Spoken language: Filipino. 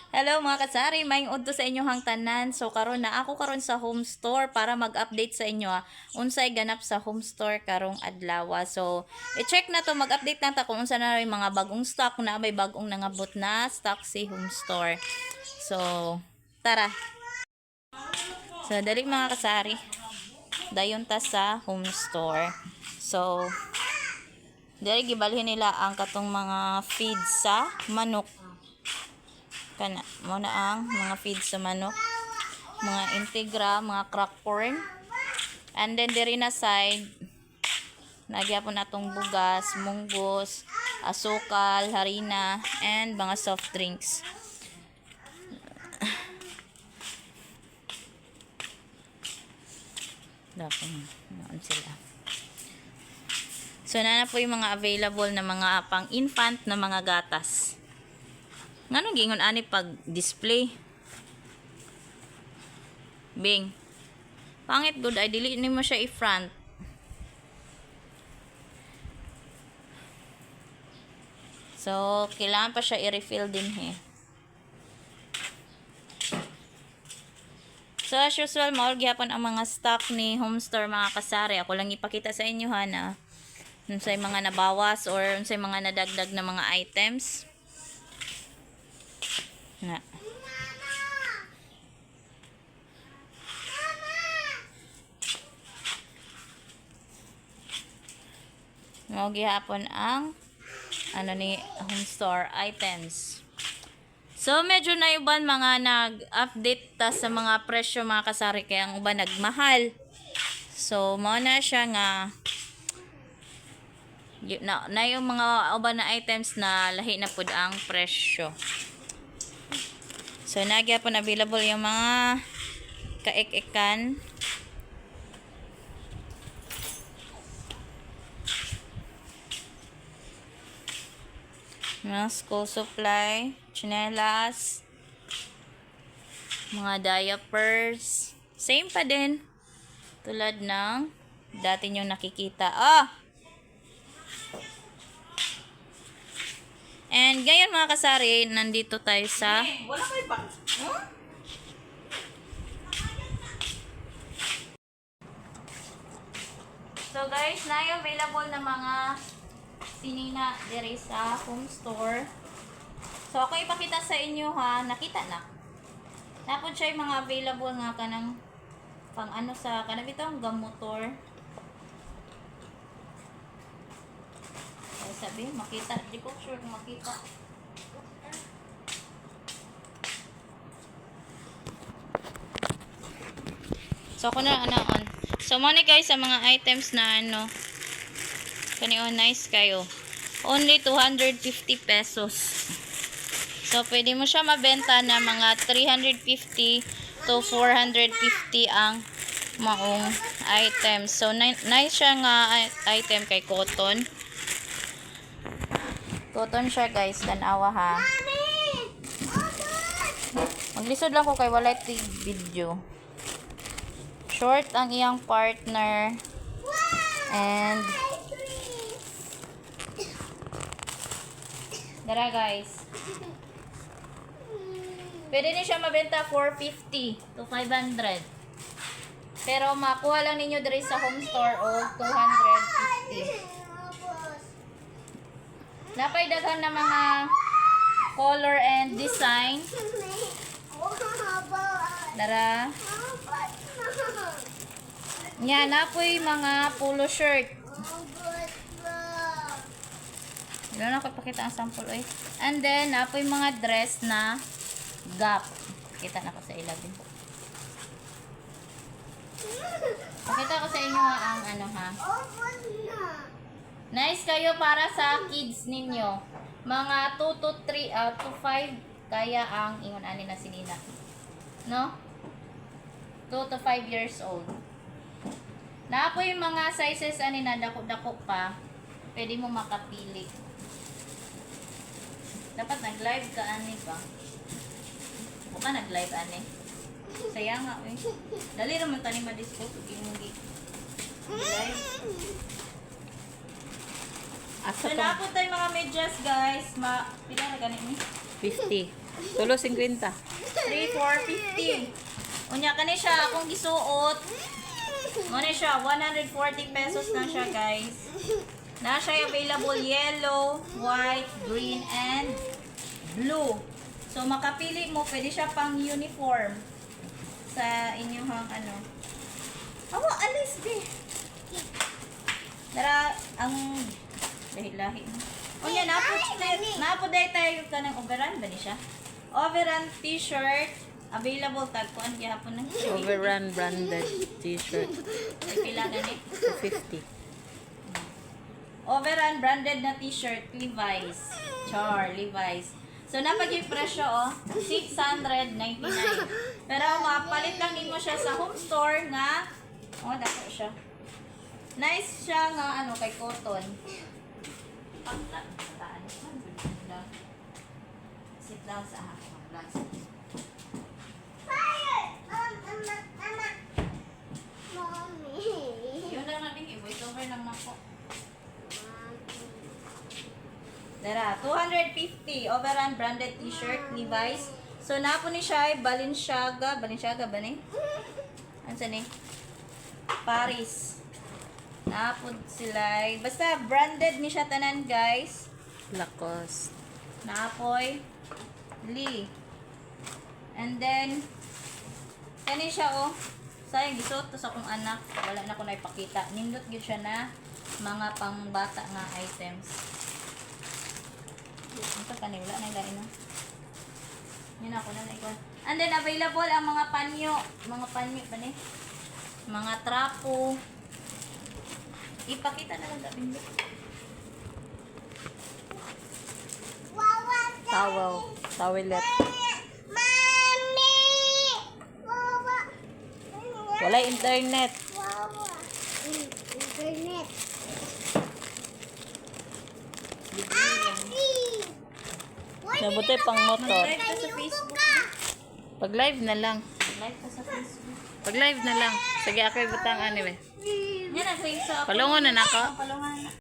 Hello mga kasari, maayong udto sa inyohang tanan. So karon na ako karon sa home store para mag-update sa inyo unsay ganap sa home store karong adlaw. So i-check na to, mag-update na ta kung unsa na rin mga bagong stock na may bagong nangabot na stock si home store. So tara. So dali mga kasari. Dayon ta sa home store. So dali gibalhin nila ang katong mga feed sa manok. Kana mo na ang mga feed sa manok, mga integra, mga crack corn, and then diri na side nagyapon natong bugas, munggos, asukal, harina, and mga soft drinks. Dapat noon sila. So na po yung mga available na mga pang infant na mga gatas. Nganong gingon ani pag display? Bing. Pangit good ay dili ni mo siya i-front. So kailangan pa siya i-refill din he. So as usual, maul gyapon ang mga stock ni home store mga kasari. Ako lang ipakita sa inyo ha na unsay mga nabawas or unsay mga nadagdag na mga items. Na. Mao gihapon ang ano ni home store items. So medyo na uban mga nag-update ta sa mga presyo mga kasari kaya ang uban nagmahal. So mao na siya nga na yung mga uban na items na lahi na pud ang presyo. So nagyapon available yung mga kaik-ikan. Mga school supply, tsinelas, mga diapers. Same pa din. Tulad ng dati nyo nakikita. And ngayon mga kasari, nandito tayo sa Wala kayo ba? Huh? So guys, na available na mga sinina dire sa home store. So ako ipakita sa inyo ha, nakita na. Napod siya yung mga available nga kanang pang ano sa kanang bitong gamotor. Ay sabi, makita, di ko sure kung makita. So ako na ano on. So mo ni guys sa mga items na ano kani on nice kayo. Only 250 pesos. So pwede mo siya mabenta na mga 350 to 450 ang maong items. So nice siya nga item kay cotton. Cotton siya guys, tanawa ha. Maglisod lang ko kay walay video. Short ang iyang partner. And dara guys. Pwede din siya mabenta 450 to 500. Pero makuha lang ninyo diri sa home store o 250. Napay daghan na mga color and design. Dara. Yan, napoy mga polo shirt. Ilan na ko pakita ang sample oy. And then napoy mga dress na Gap. Kita na ko sa ilalim. Pakita ko sa inyo ang ano ha. Nice kayo para sa kids ninyo. Mga 2 to 3 to 5 kaya ang ingon ani na sinina. No? 2 to 5 years old. Na po yung mga sizes ani na dako-dako pa, pwede mo makapili. Dapat nag-live ka ani ba? O ka nag-live ani? Sayang nga eh. Dali naman tani ma-disco yung live. So na po tayo mga medyas guys. Pila na ganit ni? 50. Tulo 50. 3,450. Unya kani siya akong gisuot. Mo ni siya 140 pesos na siya, guys. Na siya available yellow, white, green and blue. So makapili mo, pwede siya pang uniform sa inyong ano. Awa, alis be. Tara, ang lahi-lahi. O yan, napo dahil tayo ka ng overrun ba ni siya? Overrun t-shirt, available tag ko, ang gihapon ng Overrun branded t-shirt. Ay, pila gani? 50. Overrun branded na t-shirt, Levi's. Levi's. So, napag yung presyo, oh, 699. Pero, mapalit lang din mo siya sa home store nga, oh, dako siya. Nice siya nga, ano, kay cotton. Sit down sa akin. Yun lang natin, i-voice over lang ako. Dara, 250 overrun branded t-shirt Levi's. So napo ni siya ay Balenciaga ba ni? Ansa ni? Paris. Napo sila ay basta branded ni siya tanan, guys. Lacoste. Napoy Lee. And then kani siya, oh. Sayang gisot to sa akong anak. Wala na ko na ipakita. Nindot gyud siya na mga pangbata nga items. Ito kanil, wala na ilain, no? Yun ako na naikon. And then, available ang mga panyo. Mga panyo ba ni? Mga trapo. Ipakita na lang gabing. Towel. Towelet. Wala internet. Internet. Nabuti pang motor. Live ka sa Facebook. Pag live na lang. Live ka sa Facebook. Pag live na lang. Sige, ako ibutang anyway. Yan ang sa Palungon na nako. Palungan na.